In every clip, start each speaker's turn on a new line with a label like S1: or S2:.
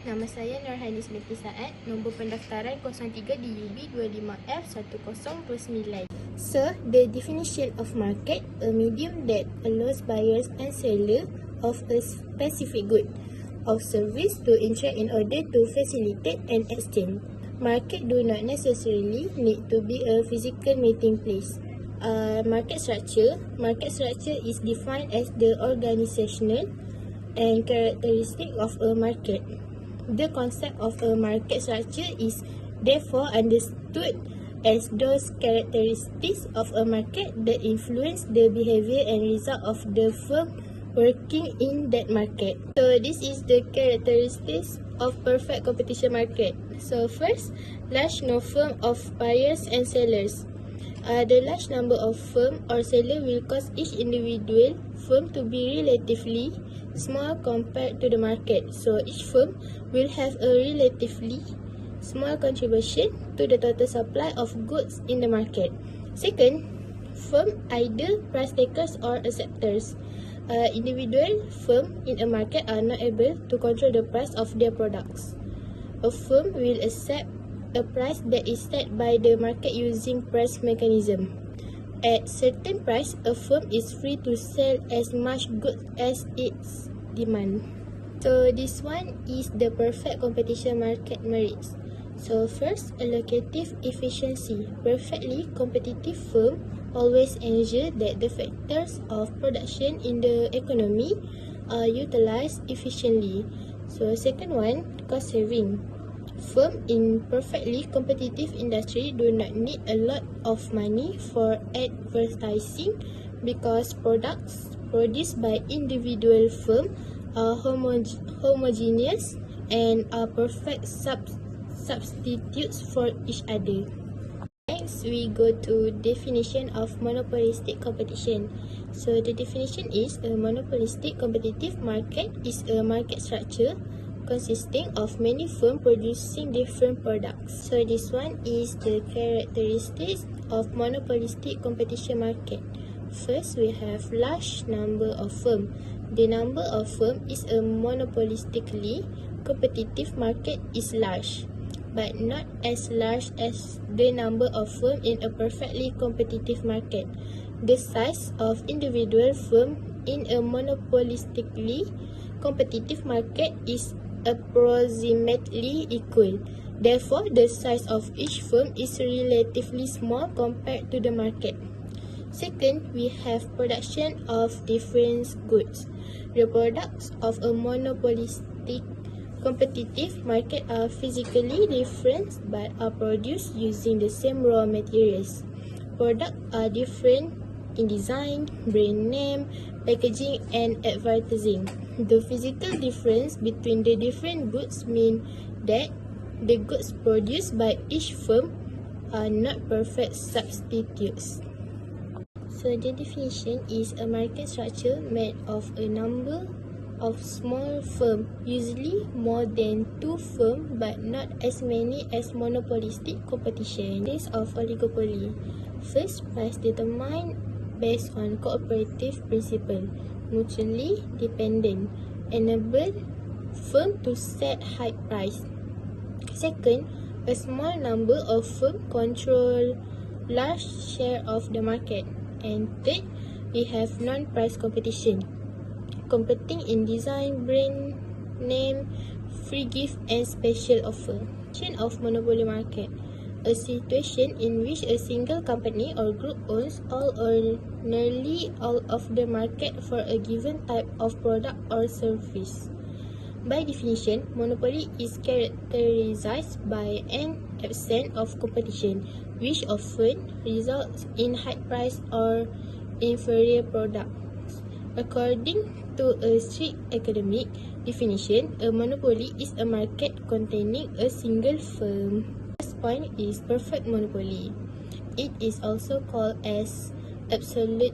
S1: nama saya Nurhanis binti Saad, nombor pendaftaran 03 DUB 25F1029. So, the definition of market, a medium that allows buyers and sellers of a specific good or service to interact in order to facilitate an exchange. Market do not necessarily need to be a physical meeting place. Market structure is defined as the organizational and characteristic of a market. The concept of a market structure is therefore understood as those characteristics of a market that influence the behavior and result of the firm working in that market. So this is the characteristics of perfect competition market. So first, large number of buyers and sellers. The large number of firm or seller will cause each individual firm to be relatively small compared to the market. So each firm will have a relatively small contribution to the total supply of goods in the market. Second, firm either price takers or acceptors. Individual firm in a market are not able to control the price of their products. A firm will accept a price that is set by the market using price mechanism. At certain price, a firm is free to sell as much goods as its demand. So this one is the perfect competition market merits. So first, allocative efficiency. Perfectly competitive firm always ensure that the factors of production in the economy are utilized efficiently. So second one, cost saving. Firm in perfectly competitive industry do not need a lot of money for advertising because products produced by individual firm are homogeneous and are perfect substitutes for each other. Next, we go to definition of monopolistic competition. So the definition is a monopolistic competitive market is a market structure consisting of many firms producing different products. So this one is the characteristics of monopolistic competition market. First, we have large number of firms. The number of firms is a monopolistically competitive market is large, but not as large as the number of firms in a perfectly competitive market. The size of individual firms in a monopolistically competitive market is approximately equal. Therefore, the size of each firm is relatively small compared to the market. Second, we have production of different goods. The products of a monopolistic competitive market are physically different but are produced using the same raw materials. Products are different in design, brand name, packaging, and advertising. The physical difference between the different goods mean that the goods produced by each firm are not perfect substitutes. So the definition is a market structure made of a number of small firms, usually more than 2 firms but not as many as monopolistic competition. Case of oligopoly. First, price determined based on cooperative principle, mutually dependent, enable firm to set high price. Second, a small number of firms control large share of the market. And third, we have non-price competition, competing in design, brand name, free gift, and special offer. Chain of monopoly market. A situation in which a single company or group owns all or nearly all of the market for a given type of product or service. By definition, monopoly is characterized by an absence of competition, which often results in high price or inferior products. According to a strict academic definition, a monopoly is a market containing a single firm. Point is perfect monopoly. It is also called as absolute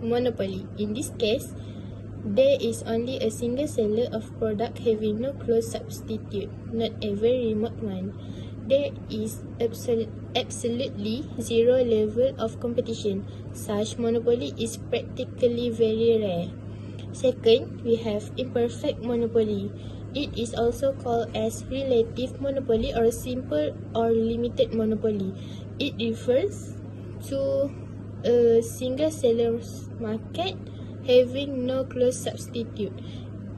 S1: monopoly. In this case, there is only a single seller of product having no close substitute, not a very remote one. There is absolutely zero level of competition. Such monopoly is practically very rare. Second, we have imperfect monopoly. It is also called as relative monopoly or simple or limited monopoly. It refers to a single seller's market having no close substitute.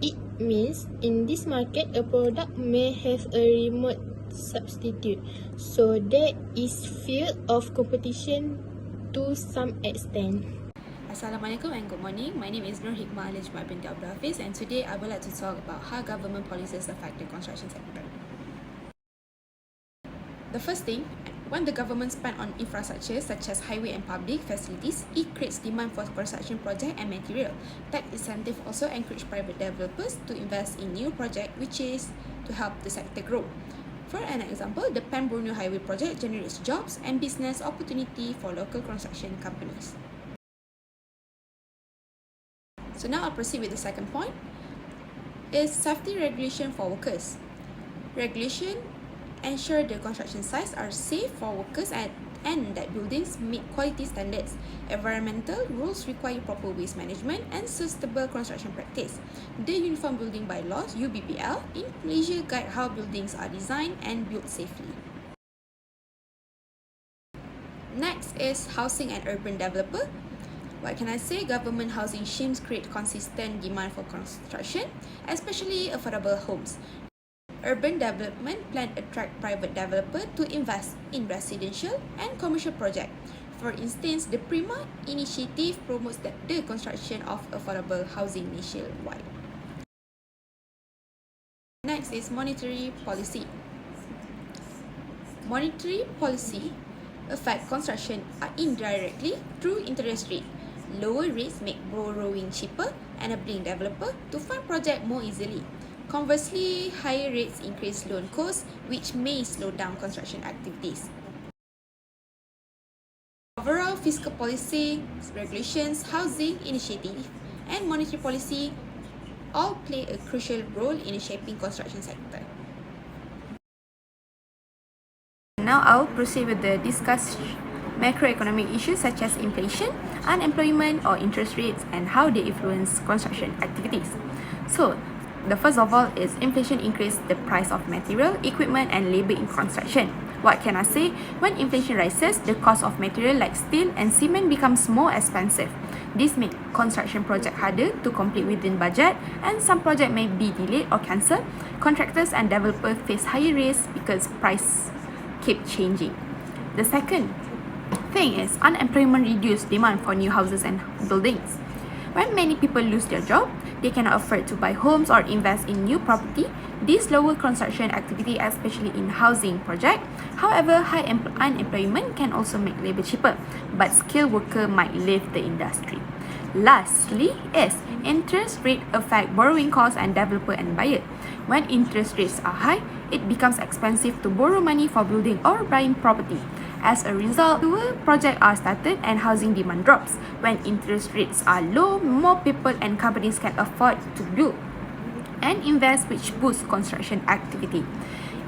S1: It means in this market a product may have a remote substitute, so there is fear of competition to some extent.
S2: Assalamualaikum and good morning. My name is Nur Hikmah Alijma binti Abdul Hafiz, and today I would like to talk about how government policies affect the construction sector. The first thing, when the government spends on infrastructure such as highway and public facilities, it creates demand for construction project and material. Tax incentive also encourage private developers to invest in new project, which is to help the sector grow. For an example, the Pan Borneo Highway project generates jobs and business opportunity for local construction companies. So now I'll proceed with the second point, is safety regulation for workers. Regulation ensure the construction sites are safe for workers and that buildings meet quality standards. Environmental rules require proper waste management and sustainable construction practice. The Uniform Building Bylaws (UBBL) in Malaysia guide how buildings are designed and built safely. Next is housing and urban developer. What can I say? Government housing schemes create consistent demand for construction, especially affordable homes. Urban development plan attract private developer to invest in residential and commercial projects. For instance, the Prima initiative promotes the construction of affordable housing nationwide. Next is monetary policy. Monetary policy affect construction indirectly through interest rate. Lower rates make borrowing cheaper, enabling developer to fund project more easily. Conversely, higher rates increase loan costs, which may slow down construction activities. Overall, fiscal policy, regulations, housing initiative, and monetary policy all play a crucial role in shaping construction sector. Now I'll proceed with the discuss macroeconomic issues such as inflation, unemployment or interest rates and how they influence construction activities. So, the first of all is inflation increases the price of material, equipment and labor in construction. What can I say? When inflation rises, the cost of material like steel and cement becomes more expensive. This makes construction project harder to complete within budget and some project may be delayed or cancelled. Contractors and developers face higher risks because price keep changing. The second thing is unemployment reduces demand for new houses and buildings. When many people lose their job, they cannot afford to buy homes or invest in new property. This lower construction activity, especially in housing project. However, high unemployment can also make labor cheaper, but skilled worker might leave the industry. Lastly is interest rate affect borrowing costs and developer and buyer. When interest rates are high, it becomes expensive to borrow money for building or buying property. As a result, fewer projects are started and housing demand drops. When interest rates are low, more people and companies can afford to build and invest, which boosts construction activity.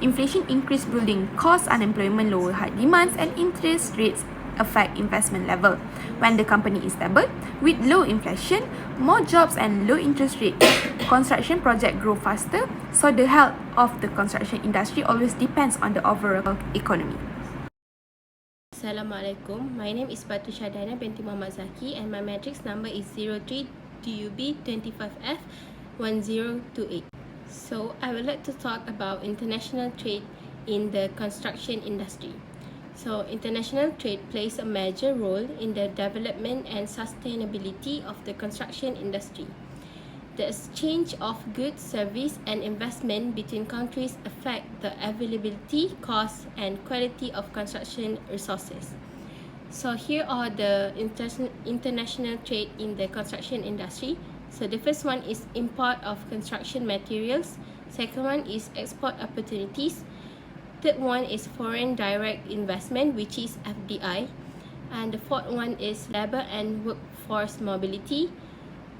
S2: Inflation increases building costs, unemployment lower high demands, and interest rates affect investment level. When the company is stable, with low inflation, more jobs and low interest rate, construction projects grow faster, so the health of the construction industry always depends on the overall economy.
S1: Assalamualaikum. My name is Batu Syadana binti Muhammad Zaki and my matrix number is 03 DUB 25F 1028. So I would like to talk about international trade in the construction industry. So international trade plays a major role in the development and sustainability of the construction industry. The exchange of goods, service and investment between countries affect the availability, cost and quality of construction resources. So here are the international trade in the construction industry. So the first one is import of construction materials. Second one is export opportunities. Third one is foreign direct investment, which is FDI. And the fourth one is labor and workforce mobility.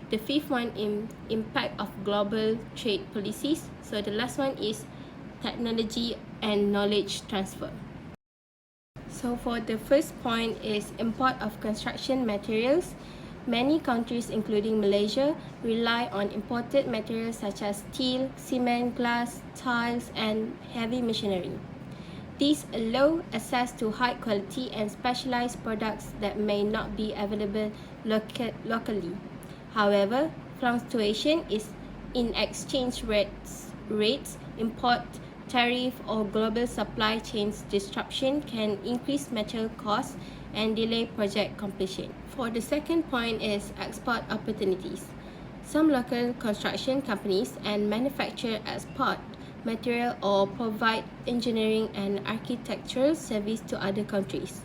S1: The fifth one is impact of global trade policies. So the last one is technology and knowledge transfer. So for the first point is import of construction materials.
S3: Many countries, including Malaysia, rely on imported materials such as steel, cement, glass, tiles, and heavy machinery. These allow access to high quality and specialized products that may not be available locally. However, fluctuation in exchange rates, import tariff, or global supply chains disruption can increase material costs and delay project completion. For the second point is export opportunities. Some local construction companies and manufacturers export material or provide engineering and architectural service to other countries.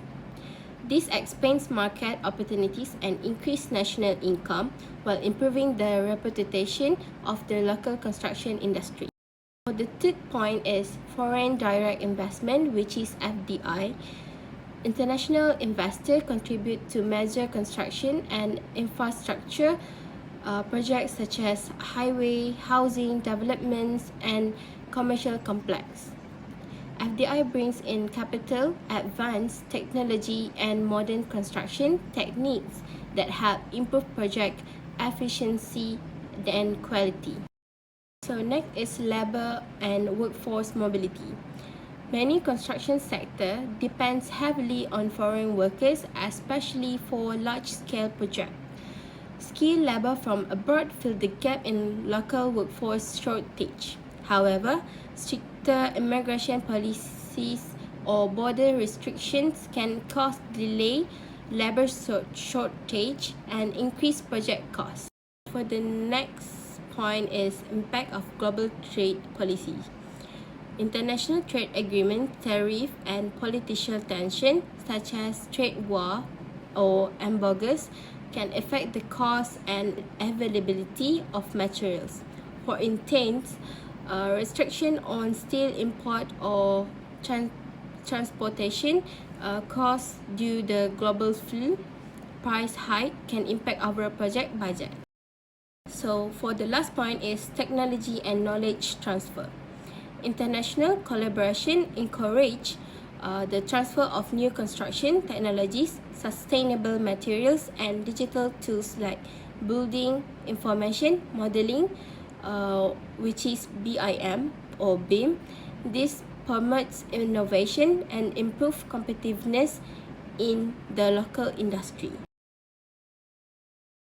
S3: This expands market opportunities and increase national income while improving the reputation of the local construction industry. The third point is foreign direct investment, which is FDI. International investors contribute to major construction and infrastructure projects such as highway, housing developments, and commercial complex. FDI brings in capital, advanced technology, and modern construction techniques that help improve project efficiency and quality. So next is labor and workforce mobility. Many construction sector depends heavily on foreign workers, especially for large-scale projects. Skilled labor from abroad fill the gap in local workforce shortage. However, stricter immigration policies or border restrictions can cause delay, labor shortage, and increase project costs. For the next point is impact of global trade policy. International trade agreement, tariff, and political tension, such as trade war or embargoes, can affect the cost and availability of materials. For instance, restriction on steel import or transportation costs due to the global flu price hike can impact our project budget. So for the last point is technology and knowledge transfer. International collaboration encourage the transfer of new construction technologies, sustainable materials, and digital tools like building information modeling, which is BIM or BIM. This promotes innovation and improve competitiveness in the local industry.